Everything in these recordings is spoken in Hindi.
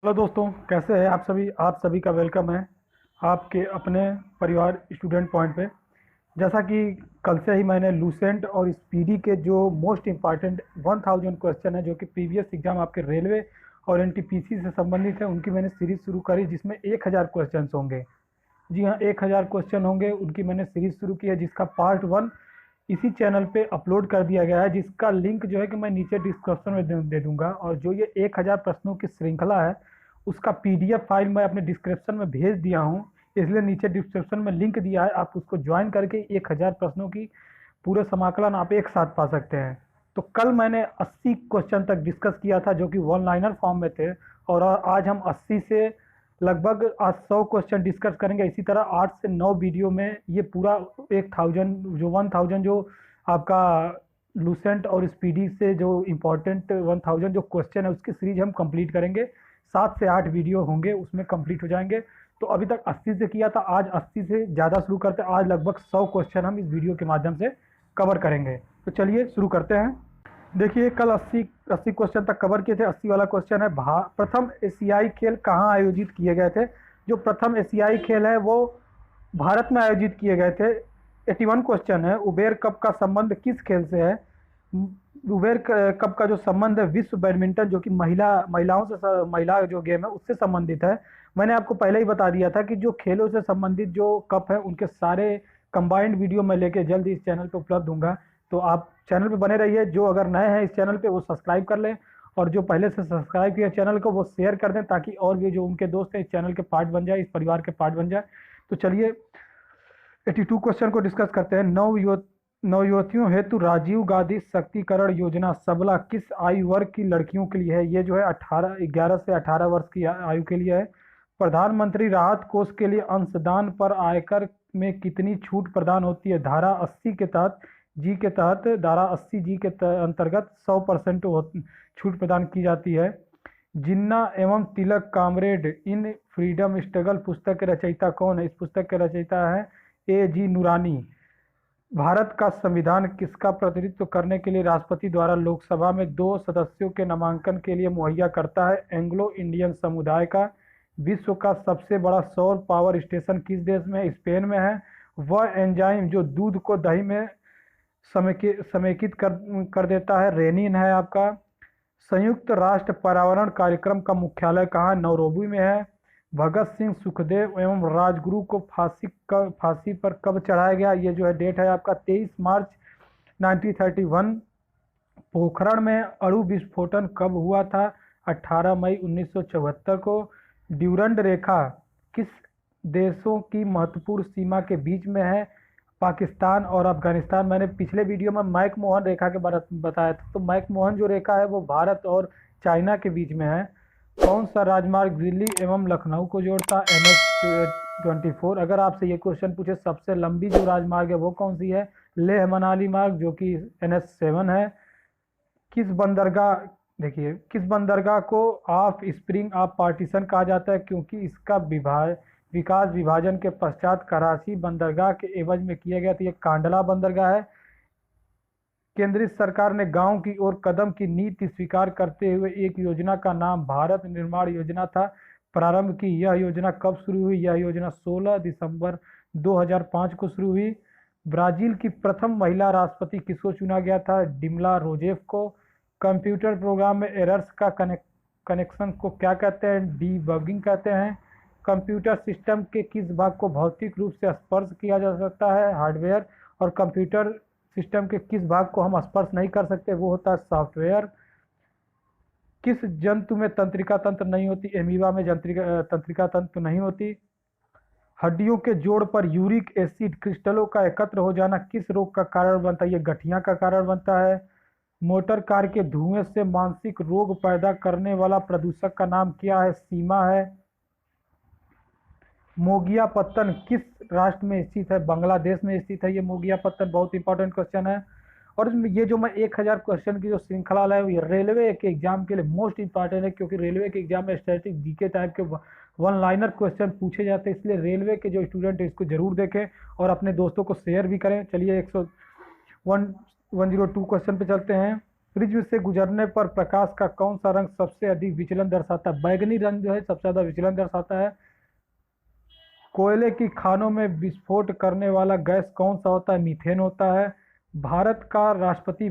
हेलो दोस्तों, कैसे हैं आप सभी का वेलकम है आपके अपने परिवार स्टूडेंट पॉइंट पे। जैसा कि कल से ही मैंने लूसेंट और स्पीडी के जो मोस्ट इम्पॉर्टेंट 1000 क्वेश्चन है जो कि प्रीवियस एग्जाम आपके रेलवे और एनटीपीसी से संबंधित है, उनकी मैंने सीरीज शुरू करी जिसमें 1000 क्वेश्चन होंगे। जी हाँ, 1000 क्वेश्चन होंगे, उनकी मैंने सीरीज शुरू की है जिसका पार्ट वन इसी चैनल पे अपलोड कर दिया गया है, जिसका लिंक जो है कि मैं नीचे डिस्क्रिप्शन में दे दूंगा। और जो ये 1000 प्रश्नों की श्रृंखला है उसका पीडीएफ फाइल मैं अपने डिस्क्रिप्शन में भेज दिया हूँ, इसलिए नीचे डिस्क्रिप्शन में लिंक दिया है, आप उसको ज्वाइन करके 1000 प्रश्नों की पूरे समाकलन आप एक साथ पा सकते हैं। तो कल मैंने 80 क्वेश्चन तक डिस्कस किया था जो कि वन लाइनर फॉर्म में थे, और आज हम 80 से लगभग आज 100 क्वेश्चन डिस्कस करेंगे। इसी तरह 8 से 9 वीडियो में ये पूरा 1000 जो आपका लूसेंट और स्पीडी से जो इम्पोर्टेंट 1000 जो क्वेश्चन है उसकी सीरीज हम कंप्लीट करेंगे। 7 से 8 वीडियो होंगे, उसमें कंप्लीट हो जाएंगे। तो अभी तक 80 से किया था, आज 80 से ज़्यादा शुरू करते हैं। आज लगभग 100 क्वेश्चन हम इस वीडियो के माध्यम से कवर करेंगे। तो चलिए शुरू करते हैं। देखिए, कल 80 क्वेश्चन तक कवर किए थे। 80 वाला क्वेश्चन है, प्रथम एशियाई खेल कहाँ आयोजित किए गए थे। जो प्रथम एशियाई खेल है वो भारत में आयोजित किए गए थे। 81 क्वेश्चन है, उबेर कप का संबंध किस खेल से है। कप का जो संबंध है विश्व बैडमिंटन जो कि महिला जो गेम है उससे संबंधित है। मैंने आपको पहले ही बता दिया था कि जो खेलों से संबंधित जो कप है उनके सारे कंबाइंड वीडियो मैं लेके जल्द इस चैनल पे उपलब्ध दूंगा। तो आप चैनल पे बने रहिए। जो अगर नए हैं इस चैनल पे वो सब्सक्राइब कर लें, और जो पहले से सब्सक्राइब किया चैनल को वो शेयर कर दें, ताकि और भी जो उनके दोस्त हैं इस चैनल के पार्ट बन जाए, इस परिवार के पार्ट बन जाए। तो चलिए 82 क्वेश्चन को डिस्कस करते हैं। नवयुवतियों हेतु राजीव गांधी सशक्तिकरण योजना सबला किस आयु वर्ग की लड़कियों के लिए है। ये जो है 11 से 18 वर्ष की आयु के लिए है। प्रधानमंत्री राहत कोष के लिए अंशदान पर आयकर में कितनी छूट प्रदान होती है। धारा 80 के तहत जी के तहत धारा 80 जी के अंतर्गत 100% छूट प्रदान की जाती है। जिन्ना एवं तिलक कामरेड इन फ्रीडम स्ट्रगल पुस्तक के रचयिता कौन है। इस पुस्तक के रचयिता है ए जी नूरानी। भारत का संविधान किसका प्रतिनिधित्व करने के लिए राष्ट्रपति द्वारा लोकसभा में 2 सदस्यों के नामांकन के लिए मुहैया करता है। एंग्लो इंडियन समुदाय का। विश्व का सबसे बड़ा सौर पावर स्टेशन किस देश में, स्पेन में है। वह एंजाइम जो दूध को दही में समेकित कर देता है, रेनिन है आपका। संयुक्त राष्ट्र पर्यावरण कार्यक्रम का मुख्यालय कहाँ, नैरोबी में है। भगत सिंह, सुखदेव एवं राजगुरु को फांसी पर कब चढ़ाया गया। ये जो है डेट है आपका 23 मार्च 1931। पोखरण में अणु विस्फोटन कब हुआ था, 18 मई 1974 को। ड्यूरंड रेखा किस देशों की महत्वपूर्ण सीमा के बीच में है, पाकिस्तान और अफगानिस्तान। मैंने पिछले वीडियो में मैकमोहन रेखा के बारे में बताया था, तो मैकमोहन जो रेखा है वो भारत और चाइना के बीच में है। कौन सा राजमार्ग दिल्ली एवं लखनऊ को जोड़ता है, NH24। अगर आपसे ये क्वेश्चन पूछे सबसे लंबी जो राजमार्ग है वो कौन सी है, लेह मनाली मार्ग जो कि NH7 है। किस बंदरगाह देखिए, किस बंदरगाह को ऑफ स्प्रिंग ऑफ पार्टीशन कहा जाता है, क्योंकि इसका विकास विभाजन के पश्चात कराची बंदरगाह के एवज में किया गया था। ये कांडला बंदरगाह है। केंद्र सरकार ने गांव की ओर कदम की नीति स्वीकार करते हुए एक योजना का नाम भारत निर्माण योजना था प्रारंभ की। यह योजना कब शुरू हुई। यह योजना 16 दिसंबर 2005 को शुरू हुई। ब्राजील की प्रथम महिला राष्ट्रपति किसको चुना गया था, डिमला रोजेफ को। कंप्यूटर प्रोग्राम में एरर्स का कनेक्शन को क्या कहते हैं, डीबगिंग कहते हैं। कंप्यूटर सिस्टम के किस भाग को भौतिक रूप से स्पर्श किया जा सकता है, हार्डवेयर। और कंप्यूटर सिस्टम के किस भाग को हम स्पर्श नहीं कर सकते, वो होता है सॉफ्टवेयर। किस जंतु में तंत्रिका तंत्र नहीं होती, एमीबा में तंत्रिका तंत्र नहीं होती। हड्डियों के जोड़ पर यूरिक एसिड क्रिस्टलों का एकत्र हो जाना किस रोग का कारण बनता है, ये गठिया का कारण बनता है। मोटर कार के धुएं से मानसिक रोग पैदा करने वाला प्रदूषक का नाम क्या है, सीमा है। मोगियापत्तन किस राष्ट्र में स्थित है, बांग्लादेश में स्थित है ये मोगियापत्तन। बहुत इंपॉर्टेंट क्वेश्चन है। और इसमें ये जो मैं 1000 क्वेश्चन की जो श्रृंखला लाया हूँ ये रेलवे के एग्जाम के लिए मोस्ट इंपॉर्टेंट है, क्योंकि रेलवे के एग्जाम में स्टैटिक जीके टाइप के वन लाइनर क्वेश्चन पूछे जाते हैं, इसलिए रेलवे के जो स्टूडेंट है इसको जरूर देखें और अपने दोस्तों को शेयर भी करें। चलिए 102 क्वेश्चन पे चलते हैं। प्रिज्म से गुजरने पर प्रकाश का कौन सा रंग सबसे अधिक विचलन दर्शाता है? बैगनी रंग जो है सबसे ज्यादा विचलन दर्शाता है। कोयले की खानों में विस्फोट करने वाला गैस कौन सा होता है? मीथेन होता है। भारत का राष्ट्रपति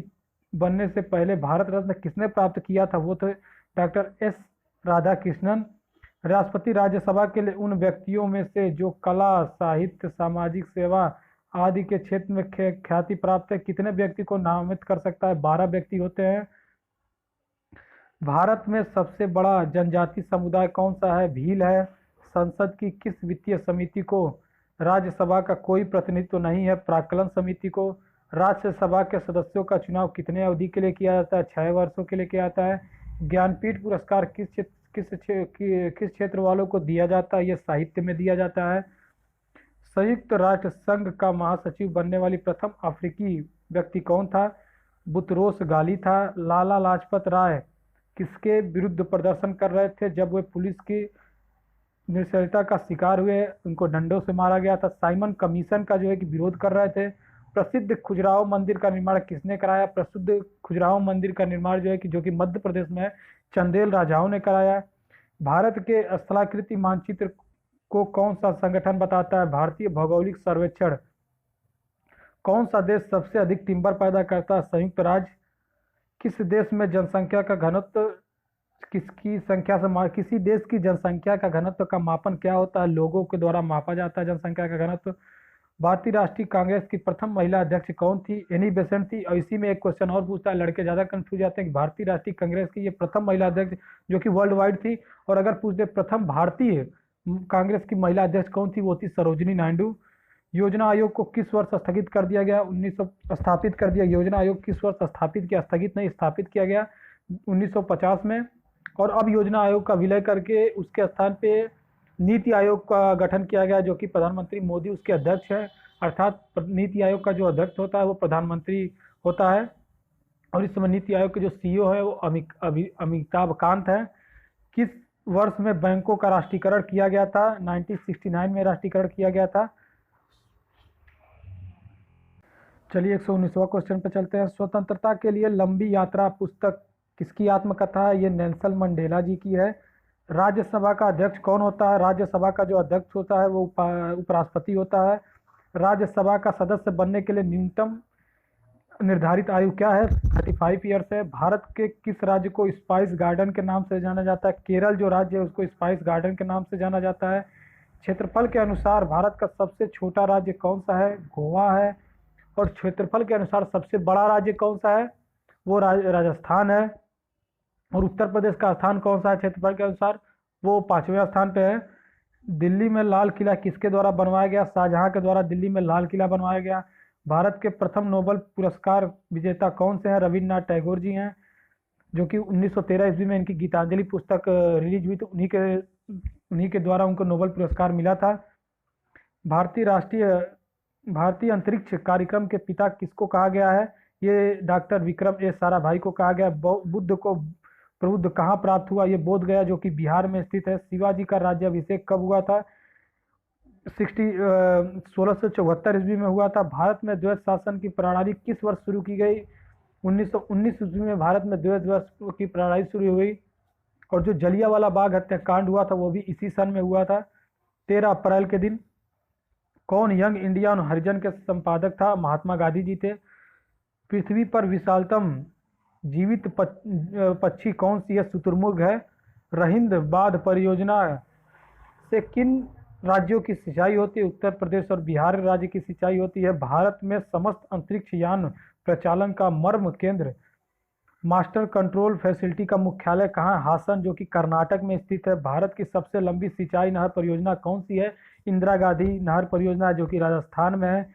बनने से पहले भारत रत्न किसने प्राप्त किया था? वो थे डॉक्टर एस राधाकृष्णन। राष्ट्रपति राज्यसभा के लिए उन व्यक्तियों में से जो कला, साहित्य, सामाजिक सेवा आदि के क्षेत्र में ख्याति प्राप्त है, कितने व्यक्ति को नामित कर सकता है? 12 व्यक्ति होते हैं। भारत में सबसे बड़ा जनजाति समुदाय कौन सा है? भील है। संसद की किस वित्तीय समिति को राज्यसभा का कोई प्रतिनिधित्व नहीं है? प्राक्कलन समिति को। राज्यसभा के सदस्यों का चुनाव कितने अवधि के लिए किया जाता है? 6 वर्षों के लिए किया जाता है। ज्ञानपीठ पुरस्कार किस क्षेत्र वालों को दिया जाता है? यह साहित्य में दिया जाता है। संयुक्त राष्ट्र संघ का महासचिव बनने वाली प्रथम अफ्रीकी व्यक्ति कौन था? बुतरोस गाली था। लाला लाजपत राय किसके विरुद्ध प्रदर्शन कर रहे थे जब वे पुलिस की निर्दयता का शिकार हुए? उनको डंडों से मारा गया था। साइमन कमीशन का जो है कि विरोध कर रहे थे। प्रसिद्ध खजुराहो मंदिर का निर्माण किसने कराया? प्रसिद्ध खजुराहो मंदिर का निर्माण जो कि मध्य प्रदेश में है, चंदेल राजाओं ने कराया। भारत के स्थलाकृति मानचित्र को कौन सा संगठन बताता है? भारतीय भौगोलिक सर्वेक्षण। कौन सा देश सबसे अधिक टिम्बर पैदा करता है? संयुक्त राज्य। किस देश में जनसंख्या का घनत्व किसी देश की जनसंख्या का घनत्व का मापन क्या होता है? लोगों के द्वारा मापा जाता है जनसंख्या का घनत्व। भारतीय राष्ट्रीय कांग्रेस की प्रथम महिला अध्यक्ष कौन थी? एनी बेसेंट थी। और इसी में एक क्वेश्चन और पूछता है, लड़के ज्यादा कंफ्यूज जाते हैं कि भारतीय राष्ट्रीय कांग्रेस की ये प्रथम महिला अध्यक्ष जो कि वर्ल्ड वाइड थी, और अगर पूछ दे प्रथम भारतीय कांग्रेस की महिला अध्यक्ष कौन थी, वो थी सरोजिनी नायडू। योजना आयोग को किस वर्ष स्थगित कर दिया गया? 1900 स्थापित कर दिया। योजना आयोग किस वर्ष स्थापित किया? स्थगित नहीं, स्थापित किया गया 1950 में। और अब योजना आयोग का विलय करके उसके स्थान पे नीति आयोग का गठन किया गया, जो कि प्रधानमंत्री मोदी उसके अध्यक्ष है। अर्थात नीति आयोग का जो अध्यक्ष होता है वो प्रधानमंत्री होता है। और इस समय नीति आयोग के जो सीईओ है वो अमिताभ कांत है। किस वर्ष में बैंकों का राष्ट्रीयकरण किया गया था? 1969 में राष्ट्रीयकरण किया गया था। चलिए 119वां क्वेश्चन पे चलते हैं। स्वतंत्रता के लिए लंबी यात्रा पुस्तक किसकी आत्मकथा है? ये नेल्सन मंडेला जी की है। राज्यसभा का अध्यक्ष कौन होता है? राज्यसभा का जो अध्यक्ष होता है वो उपराष्ट्रपति होता है। राज्यसभा का सदस्य बनने के लिए न्यूनतम निर्धारित आयु क्या है? 35 ईयर्स है। भारत के किस राज्य को स्पाइस गार्डन के नाम से जाना जाता है? केरल जो राज्य है उसको स्पाइस गार्डन के नाम से जाना जाता है। क्षेत्रफल के अनुसार भारत का सबसे छोटा राज्य कौन सा है? गोवा है। और क्षेत्रफल के अनुसार सबसे बड़ा राज्य कौन सा है? वो राजस्थान है। और उत्तर प्रदेश का स्थान कौन सा है क्षेत्रफल के अनुसार? वो 5वें स्थान पे है। दिल्ली में लाल किला किसके द्वारा बनवाया गया? शाहजहां के द्वारा दिल्ली में लाल किला बनवाया गया। भारत के प्रथम नोबेल पुरस्कार विजेता कौन से हैं? रविन्द्रनाथ टैगोर जी हैं, जो कि 1913 ईस्वी में इनकी गीतांजलि पुस्तक रिलीज हुई, तो उन्हीं के द्वारा उनको नोबेल पुरस्कार मिला था। भारतीय अंतरिक्ष कार्यक्रम के पिता किसको कहा गया है? ये डॉक्टर विक्रम एस साराभाई को कहा गया। बुद्ध को प्रबुद्ध कहाँ प्राप्त हुआ? ये बोध गया जो कि बिहार में स्थित है। शिवाजी का राज्याभिषेक कब हुआ था? 1674 ईस्वी में हुआ था। भारत में द्वैत शासन की प्रणाली किस वर्ष शुरू की गई? 1919 ईस्वी में भारत में द्वैत की प्रणाली शुरू हुई। और जो जलियांवाला बाग हत्याकांड हुआ था वो भी इसी सन में हुआ था, 13 अप्रैल के दिन। कौन यंग इंडिया और हरिजन के संपादक था? महात्मा गांधी जी थे। पृथ्वी पर विशालतम जीवित पक्षी कौन सी है? शुतुरमुर्ग है। रहिंद बांध परियोजना से किन राज्यों की सिंचाई होती है? उत्तर प्रदेश और बिहार राज्य की सिंचाई होती है। भारत में समस्त अंतरिक्ष यान प्रचालन का मर्म केंद्र मास्टर कंट्रोल फैसिलिटी का मुख्यालय कहाँ? हासन, जो कि कर्नाटक में स्थित है। भारत की सबसे लंबी सिंचाई नहर परियोजना कौन सी है? इंदिरा गांधी नहर परियोजना, जो कि राजस्थान में है।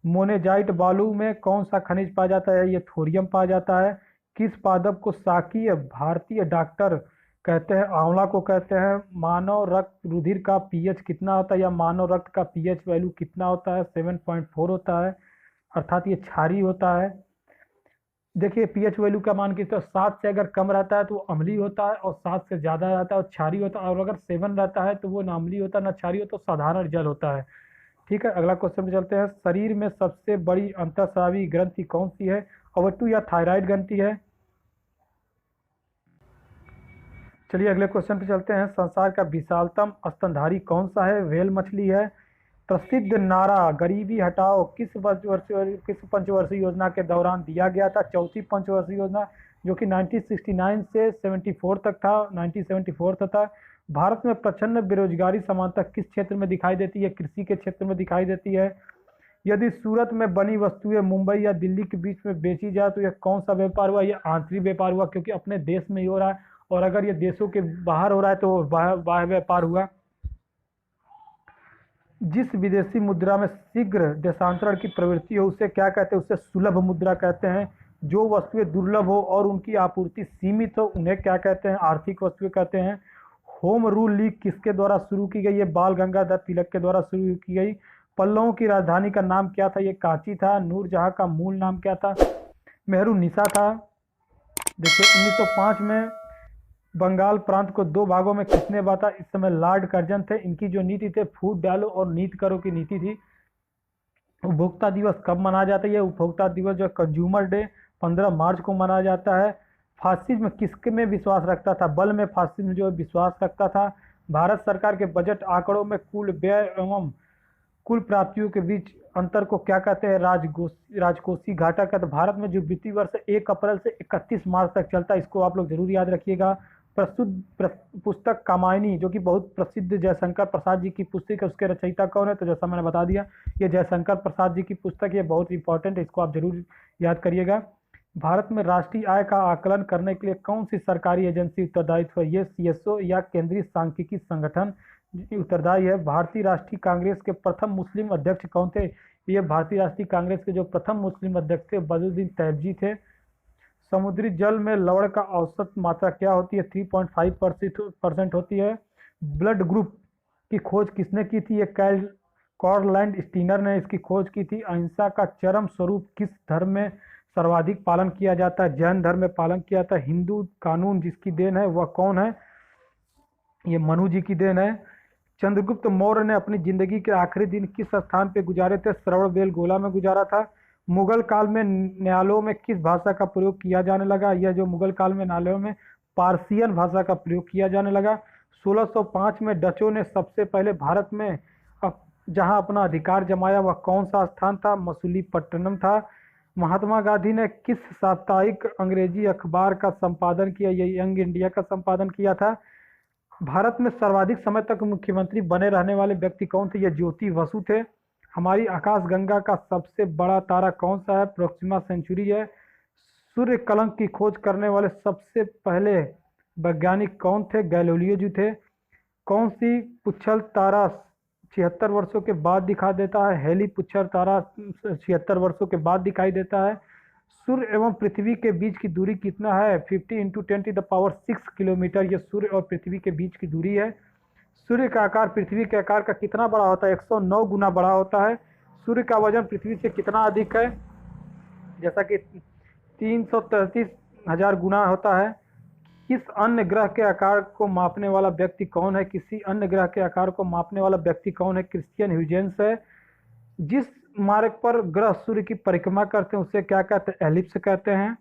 मोनेजाइट बालू में कौन सा खनिज पाया जाता है? ये थोरियम पाया जाता है। किस पादप को शाकीय भारतीय डॉक्टर कहते हैं? आंवला को कहते हैं। मानव रक्त रुधिर का पीएच कितना होता है, या मानव रक्त का पीएच वैल्यू कितना होता है? 7.4 होता है, अर्थात ये क्षारीय होता है। देखिए पीएच वैल्यू का मान कितना, 7 से अगर कम रहता है तो वो अम्लीय होता है, और 7 से ज़्यादा रहता है और क्षारीय होता है, और अगर 7 रहता है तो वो ना अम्लीय होता है ना क्षारीय होता है, तो साधारण जल होता है। ठीक है, अगला क्वेश्चन पे चलते हैं। शरीर में सबसे बड़ी अंतःस्रावी ग्रंथि कौन सी है? ओवरी या थायराइड ग्रंथि है। चलिए अगले क्वेश्चन पे चलते हैं। संसार का विशालतम स्तनधारी कौन सा है? व्हेल मछली है। प्रसिद्ध नारा गरीबी हटाओ किस पंचवर्षीय योजना के दौरान दिया गया था? चौथी पंचवर्षीय योजना, जो कि 1969 से 74 तक था, 1974 तक था। भारत में प्रचंड बेरोजगारी सामान्यतः किस क्षेत्र में दिखाई देती है? कृषि के क्षेत्र में दिखाई देती है। यदि सूरत में बनी वस्तुएं मुंबई या दिल्ली के बीच में बेची जाए तो यह कौन सा व्यापार हुआ? यह आंतरिक व्यापार हुआ, क्योंकि अपने देश में ही हो रहा है। और अगर ये देशों के बाहर हो रहा है तो बाह्य व्यापार हुआ। जिस विदेशी मुद्रा में शीघ्र देशांतरण की प्रवृत्ति हो उसे क्या कहते हैं? उसे सुलभ मुद्रा कहते हैं। जो वस्तुएं दुर्लभ हो और उनकी आपूर्ति सीमित हो उन्हें क्या कहते हैं? आर्थिक वस्तुएं कहते हैं। होम रूल लीग किसके द्वारा शुरू की गई है? बाल गंगाधर तिलक के द्वारा शुरू की गई। पल्लवों की राजधानी का नाम क्या था? ये कांची था। नूरजहां का मूल नाम क्या था? मेहरुन्निसा था। देखिए 1905 में बंगाल प्रांत को दो भागों में किसने बांटा? इस समय लॉर्ड कर्जन थे। इनकी जो नीति थे फूट डालो और नीत करो की नीति थी। उपभोक्ता दिवस कब मनाया जाता है? ये उपभोक्ता दिवस जो कंज्यूमर डे 15 मार्च को मनाया जाता है। फासिज्म किसके में विश्वास रखता था? बल में फासिज्म जो विश्वास रखता था। भारत सरकार के बजट आंकड़ों में कुल व्यय एवं कुल प्राप्तियों के बीच अंतर को क्या कहते हैं? राजकोषीय घाटा कहते हैं। भारत में जो वित्तीय वर्ष 1 अप्रैल से 31 मार्च तक चलता है, इसको आप लोग जरूर याद रखिएगा। पुस्तक कामायनी जो कि बहुत प्रसिद्ध जयशंकर प्रसाद जी की पुस्तक है, उसके रचयिता कौन है? तो जैसा मैंने बता दिया ये जयशंकर प्रसाद जी की पुस्तक है, बहुत इंपॉर्टेंट है, इसको आप जरूर याद करिएगा। भारत में राष्ट्रीय आय का आकलन करने के लिए कौन सी सरकारी एजेंसी उत्तरदायित्व है? ये सीएसओ या केंद्रीय सांख्यिकी संगठन उत्तरदायी है। भारतीय राष्ट्रीय कांग्रेस के प्रथम मुस्लिम अध्यक्ष कौन थे? ये भारतीय राष्ट्रीय कांग्रेस के जो प्रथम मुस्लिम अध्यक्ष थे बदरुद्दीन तैयबजी थे। समुद्री जल में लवण का औसत मात्रा क्या होती है? 3.5% होती है। ब्लड ग्रुप की खोज किसने की थी? ये कार्लैंड स्टीनर ने इसकी खोज की थी। अहिंसा का चरम स्वरूप किस धर्म में सर्वाधिक पालन किया जाता है? जैन धर्म में पालन किया जाता है। हिंदू कानून जिसकी देन है वह कौन है? ये मनु जी की देन है। चंद्रगुप्त मौर्य ने अपनी जिंदगी के आखिरी दिन किस स्थान पर गुजारे थे? श्रवणबेलगोला में गुजारा था। मुगल काल में न्यायालयों में किस भाषा का प्रयोग किया जाने लगा? यह जो मुगल काल में न्यायालयों में पार्सियन भाषा का प्रयोग किया जाने लगा। 1605 में डचों ने सबसे पहले भारत में जहां अपना अधिकार जमाया वह कौन सा स्थान था? मसूलीपट्टनम था। महात्मा गांधी ने किस साप्ताहिक अंग्रेजी अखबार का संपादन किया? यह यंग इंडिया का संपादन किया था। भारत में सर्वाधिक समय तक मुख्यमंत्री बने रहने वाले व्यक्ति कौन थे? ये ज्योति बसु थे। हमारी आकाशगंगा का सबसे बड़ा तारा कौन सा है? प्रोक्सिमा सेंचुरी है। सूर्य कलंक की खोज करने वाले सबसे पहले वैज्ञानिक कौन थे? गैलीलियो जी थे। कौन सी पुच्छल तारा 76 वर्षों के बाद दिखा देता है? हेली पुच्छर तारा 76 वर्षों के बाद दिखाई देता है। सूर्य एवं पृथ्वी के बीच की दूरी कितना है? 50 × 10⁶ किलोमीटर, ये सूर्य और पृथ्वी के बीच की दूरी है। सूर्य का आकार पृथ्वी के आकार का कितना बड़ा होता है? 109 गुना बड़ा होता है। सूर्य का वजन पृथ्वी से कितना अधिक है? जैसा कि 333,000 गुना होता है। किस अन्य ग्रह के आकार को मापने वाला व्यक्ति कौन है? किसी अन्य ग्रह के आकार को मापने वाला व्यक्ति कौन है? क्रिश्चियन ह्यूजेंस है। जिस मार्ग पर ग्रह सूर्य की परिक्रमा करते हैं उसे क्या कहते हैं? एलिप्स कहते हैं।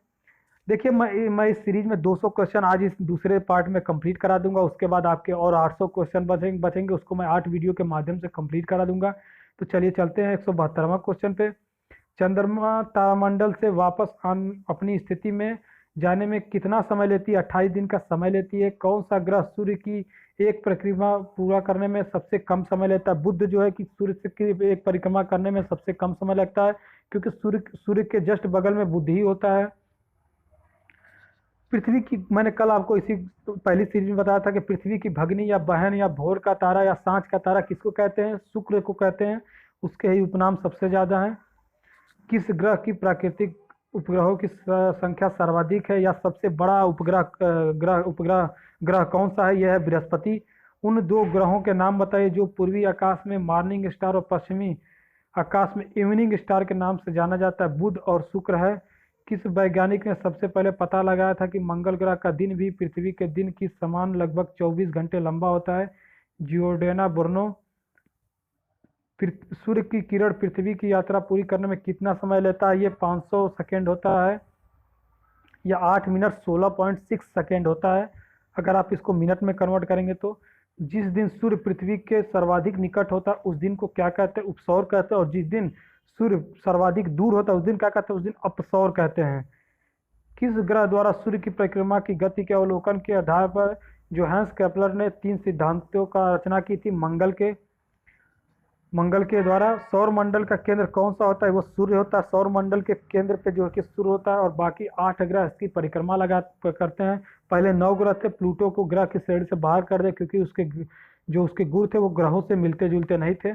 देखिए मैं इस सीरीज में 200 क्वेश्चन आज इस दूसरे पार्ट में कंप्लीट करा दूंगा। उसके बाद आपके और 800 क्वेश्चन बचेंगे, उसको मैं 8 वीडियो के माध्यम से कंप्लीट करा दूंगा। तो चलिए चलते हैं 172वां क्वेश्चन पे। चंद्रमा तारामंडल से वापस अपनी स्थिति में जाने में कितना समय लेती है? 28 दिन का समय लेती है। कौन सा ग्रह सूर्य की एक परिक्रमा पूरा करने में सबसे कम समय लेता है? बुध जो है कि सूर्य की एक परिक्रमा करने में सबसे कम समय लगता है, क्योंकि सूर्य के जस्ट बगल में बुध ही होता है। पृथ्वी की, मैंने कल आपको इसी पहली सीरीज में बताया था कि पृथ्वी की भगनी या बहन या भोर का तारा या सांझ का तारा किसको कहते हैं? शुक्र को कहते हैं। उसके ही उपनाम सबसे ज्यादा हैं। किस ग्रह की प्राकृतिक उपग्रहों की संख्या सर्वाधिक है या सबसे बड़ा उपग्रह कौन सा है? यह है बृहस्पति। उन दो ग्रहों के नाम बताइए जो पूर्वी आकाश में मॉर्निंग स्टार और पश्चिमी आकाश में इवनिंग स्टार के नाम से जाना जाता है। बुध और शुक्र है। किस वैज्ञानिक ने सबसे पहले पता लगाया था कि मंगल ग्रह का दिन भी पृथ्वी के दिन की समान लगभग 24 घंटे लंबा होता है? Giordano Bruno. सूर्य की किरण पृथ्वी की यात्रा पूरी करने में कितना समय लेता है? ये 500 सेकेंड होता है या 8 मिनट 16.6 सेकेंड होता है। अगर आप इसको मिनट में कन्वर्ट करेंगे तो जिस दिन सूर्य पृथ्वी के सर्वाधिक निकट होता है उस दिन को क्या कहते हैं? उपसौर कहते हैं। और जिस दिन सूर्य सर्वाधिक दूर होता है उस दिन क्या कहते हैं? उस दिन अपसौर कहते हैं। किस ग्रह द्वारा सूर्य की परिक्रमा की गति के अवलोकन के आधार पर जोहान्स केपलर ने 3 सिद्धांतों का रचना की थी? मंगल के द्वारा। सौर मंडल का केंद्र कौन सा होता है? वो सूर्य होता है। सौर मंडल के केंद्र पे जो है कि सूर्य होता है और बाकी 8 ग्रह इसकी परिक्रमा करते हैं। पहले 9 ग्रह थे, प्लूटो को ग्रह की श्रेणी से बाहर कर दे क्योंकि उसके गुण थे वो ग्रहों से मिलते जुलते नहीं थे।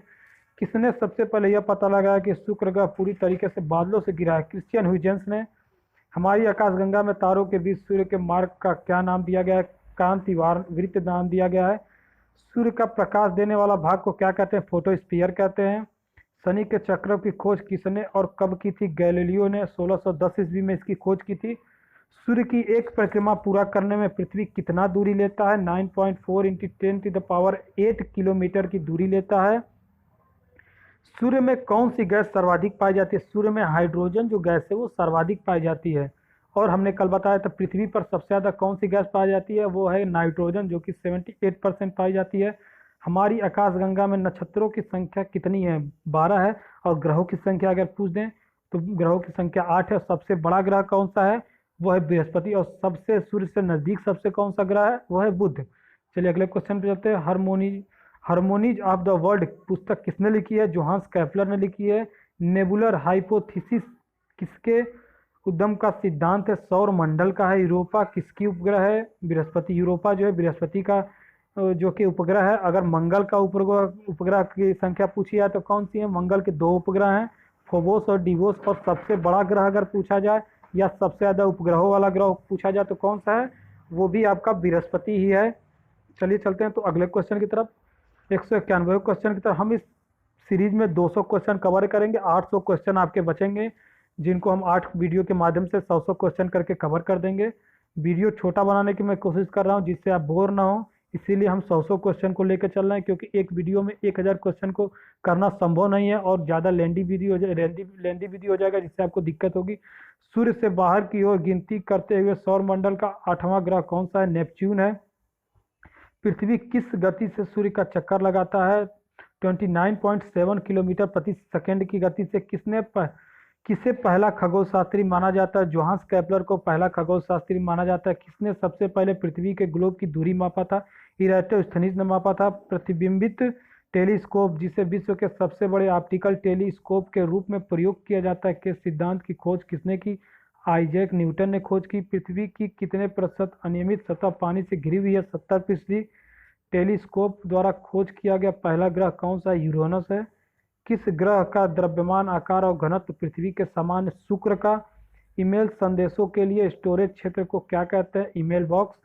किसने सबसे पहले यह पता लगाया कि शुक्र ग्रह पूरी तरीके से बादलों से घिरा है? क्रिश्चियन ह्यूजेंस ने। हमारी आकाशगंगा में तारों के बीच सूर्य के मार्ग का क्या नाम दिया गया है? कांति वृत्त नाम दिया गया है। सूर्य का प्रकाश देने वाला भाग को क्या कहते हैं? फोटोस्फीयर कहते हैं। शनि के चक्र की खोज किसने और कब की थी? गैलीलियो ने 1610 ईस्वी में इसकी खोज की थी। सूर्य की एक परिक्रमा पूरा करने में पृथ्वी कितना दूरी लेता है? 9.4 × 10⁸ किलोमीटर की दूरी लेता है। सूर्य में कौन सी गैस सर्वाधिक पाई जाती है? सूर्य में हाइड्रोजन जो गैस है वो सर्वाधिक पाई जाती है। और हमने कल बताया था पृथ्वी पर सबसे ज़्यादा कौन सी गैस पाई जाती है? वो है नाइट्रोजन जो कि 78% पाई जाती है। हमारी आकाशगंगा में नक्षत्रों की संख्या कितनी है? 12 है। और ग्रहों की संख्या अगर पूछ दें तो ग्रहों की संख्या 8 है। सबसे बड़ा ग्रह कौन सा है? वो है बृहस्पति। और सबसे सूर्य से नज़दीक सबसे कौन सा ग्रह है? वो है बुध। चलिए अगले क्वेश्चन पे चलते हैं। हार्मोनीज ऑफ द वर्ल्ड पुस्तक किसने लिखी है? जोहान्स केपलर ने लिखी है। नेबुलर हाइपोथेसिस किसके उद्गम का सिद्धांत है? सौर मंडल का है। यूरोपा किसकी उपग्रह है? बृहस्पति। यूरोपा जो है बृहस्पति का जो कि उपग्रह है। अगर मंगल का उपग्रह की संख्या पूछी जाए तो कौन सी है? मंगल के 2 उपग्रह हैं, फोबोस और डिवोस। और सबसे बड़ा ग्रह अगर पूछा जाए या सबसे ज़्यादा उपग्रहों वाला ग्रह पूछा जाए तो कौन सा है? वो भी आपका बृहस्पति ही है। चलिए चलते हैं तो अगले क्वेश्चन की तरफ। 191 क्वेश्चन की तरफ। हम इस सीरीज में 200 क्वेश्चन कवर करेंगे। 800 क्वेश्चन आपके बचेंगे जिनको हम 8 वीडियो के माध्यम से 100 क्वेश्चन करके कवर कर देंगे। वीडियो छोटा बनाने की मैं कोशिश कर रहा हूं जिससे आप बोर ना हो, इसीलिए हम 100 क्वेश्चन को लेकर चल रहे हैं क्योंकि एक वीडियो में 1000 क्वेश्चन को करना संभव नहीं है और ज़्यादा लेंदी वीडियो हो जाएगा जिससे आपको दिक्कत होगी। सूर्य से बाहर की ओर गिनती करते हुए सौर मंडल का 8वां ग्रह कौन सा है? नेपच्यून है। पृथ्वी किस गति से सूर्य का चक्कर लगाता है? 29.7 किलोमीटर प्रति सेकंड की गति से। किसे पहला खगोलशास्त्री माना जाता है? जोहान्स केपलर को पहला खगोलशास्त्री माना जाता है। किसने सबसे पहले पृथ्वी के ग्लोब की दूरी मापा था? इराटोस्थनीज ने मापा था। प्रतिबिंबित टेलीस्कोप जिसे विश्व के सबसे बड़े ऑप्टिकल टेलीस्कोप के रूप में प्रयोग किया जाता है के सिद्धांत की खोज किसने की? आइजैक न्यूटन ने खोज की। पृथ्वी की कितने प्रतिशत अनियमित सतह पानी से घिरी हुई है? 70%। टेलीस्कोप द्वारा खोज किया गया पहला ग्रह कौन सा? यूरेनस है। किस ग्रह का द्रव्यमान आकार और घनत्व पृथ्वी के समान? शुक्र का। ईमेल संदेशों के लिए स्टोरेज क्षेत्र को क्या कहते हैं? Email box.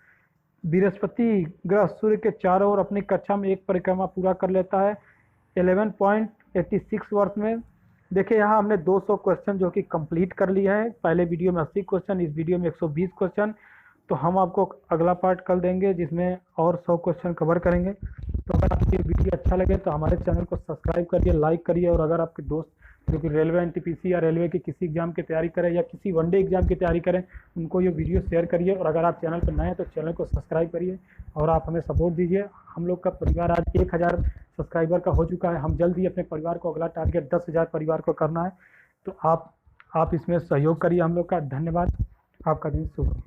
बृहस्पति ग्रह सूर्य के चारों ओर अपनी कक्षा में एक परिक्रमा पूरा कर लेता है 11.86 वर्ष में। देखिए यहाँ हमने 200 क्वेश्चन जो कि कंप्लीट कर लिए हैं। पहले वीडियो में 80 क्वेश्चन, इस वीडियो में 120 क्वेश्चन। तो हम आपको अगला पार्ट कल देंगे जिसमें और 100 क्वेश्चन कवर करेंगे। तो अगर आपको ये वीडियो अच्छा लगे तो हमारे चैनल को सब्सक्राइब करिए, लाइक करिए। और अगर आपके दोस्त जो कि रेलवे एनटीपीसी या रेलवे की किसी एग्जाम की तैयारी करें या किसी वनडे एग्जाम की तैयारी करें उनको ये वीडियो शेयर करिए। और अगर आप चैनल पर नए हैं तो चैनल को सब्सक्राइब करिए और आप हमें सपोर्ट दीजिए। हम लोग का परिवार आज 1000 सब्सक्राइबर का हो चुका है। हम जल्द ही अपने परिवार को अगला टारगेट 10,000 परिवार को करना है। तो आप इसमें सहयोग करिए हम लोग का। धन्यवाद। आपका दिन शुभ हो।